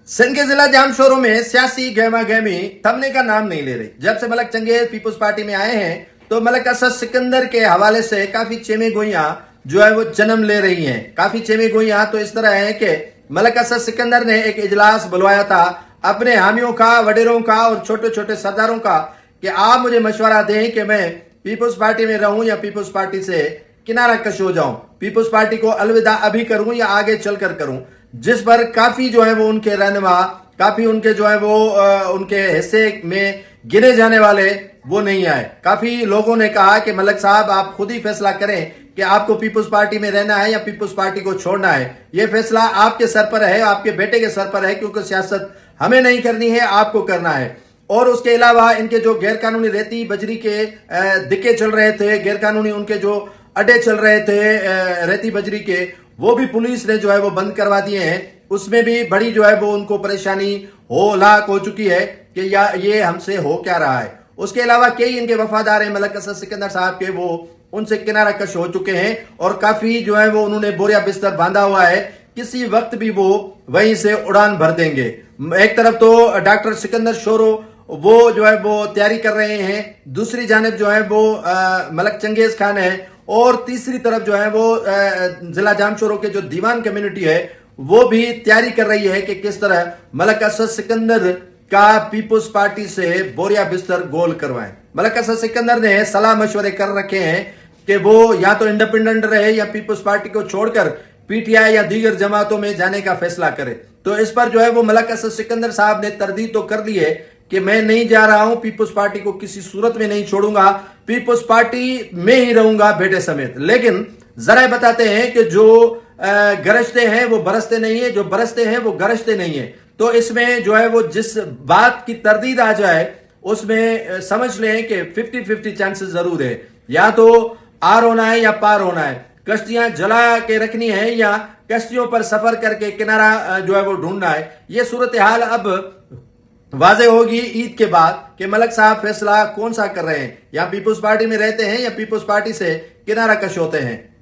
सिंध के जिला जामशोरों में सियासी गहमा गहमी थमने का नाम नहीं ले रही। जब से मलक चंगेज पीपुल्स पार्टी में आए हैं तो मलक असद सिकंदर के हवाले से काफी चेमे गोइयां जो है वो जन्म ले रही हैं। काफी चेमे गोइयां तो इस तरह है कि मलक असद सिकंदर ने एक इजलास बुलवाया था अपने हामियों का, वडेरों का और छोटे छोटे सरदारों का कि आप मुझे मशवरा दें कि मैं पीपुल्स पार्टी में रहूं या पीपुल्स पार्टी से किनारा कश हो जाऊं, पीपुल्स पार्टी को अलविदा अभी करूं या आगे चलकर करूं। जिस पर काफी जो है वो उनके रहनुमा, काफी उनके जो है वो उनके हिस्से में गिने जाने वाले वो नहीं आए। काफी लोगों ने कहा कि मलक साहब आप खुद ही फैसला करें कि आपको पीपुल्स पार्टी में रहना है या पीपुल्स पार्टी को छोड़ना है। ये फैसला आपके सर पर है, आपके बेटे के सर पर है, क्योंकि सियासत हमें नहीं करनी है, आपको करना है। और उसके अलावा इनके जो गैर कानूनी रेती बजरी के दिक्के चल रहे थे, गैर कानूनी उनके जो अड्डे चल रहे थे रेती बजरी के, वो भी पुलिस ने जो है वो बंद करवा दिए हैं। उसमें भी बड़ी जो है वो उनको परेशानी लाक हो चुकी है कि या ये हमसे हो क्या रहा है। उसके अलावा कई इनके वफादार हैं मलक असद सिकंदर साहब के, वो उनसे किनारा कश हो चुके हैं और काफी जो है वो उन्होंने बोरिया बिस्तर बांधा हुआ है, किसी वक्त भी वो वहीं से उड़ान भर देंगे। एक तरफ तो डॉक्टर सिकंदर शोरो वो जो है वो तैयारी कर रहे हैं, दूसरी जानिब जो है वो मलक चंगेज खान है, और तीसरी तरफ जो है वो जिला जामशोरों के जो दीवान कम्युनिटी है वो भी तैयारी कर रही है कि किस तरह मलक असद सिकंदर का पीपुल्स पार्टी से बोरिया बिस्तर गोल करवाएं। मलक असद सिकंदर ने सलाह मशवरे कर रखे हैं कि वो या तो इंडिपेंडेंट रहे या पीपुल्स पार्टी को छोड़कर पीटीआई या दीगर जमातों में जाने का फैसला करे। तो इस पर जो है वो मलक असद सिकंदर साहब ने तरदीद तो कर दी है कि मैं नहीं जा रहा हूं, पीपुल्स पार्टी को किसी सूरत में नहीं छोड़ूंगा, पीपुल्स पार्टी में ही रहूंगा बेटे समेत। लेकिन जरा बताते हैं कि जो गरजते हैं वो बरसते नहीं है, जो बरसते हैं वो गरजते नहीं है। तो इसमें जो है वो जिस बात की तरदीद आ जाए उसमें समझ लें कि 50-50 चांसेस जरूर है, या तो आर होना है या पार होना है, कश्तियां जला के रखनी है या कश्तियों पर सफर करके किनारा जो है वो ढूंढना है। ये सूरत हाल अब वाजे होगी ईद के बाद कि मलक साहब फैसला कौन सा कर रहे हैं, या पीपुल्स पार्टी में रहते हैं या पीपुल्स पार्टी से किनारा कश होते हैं।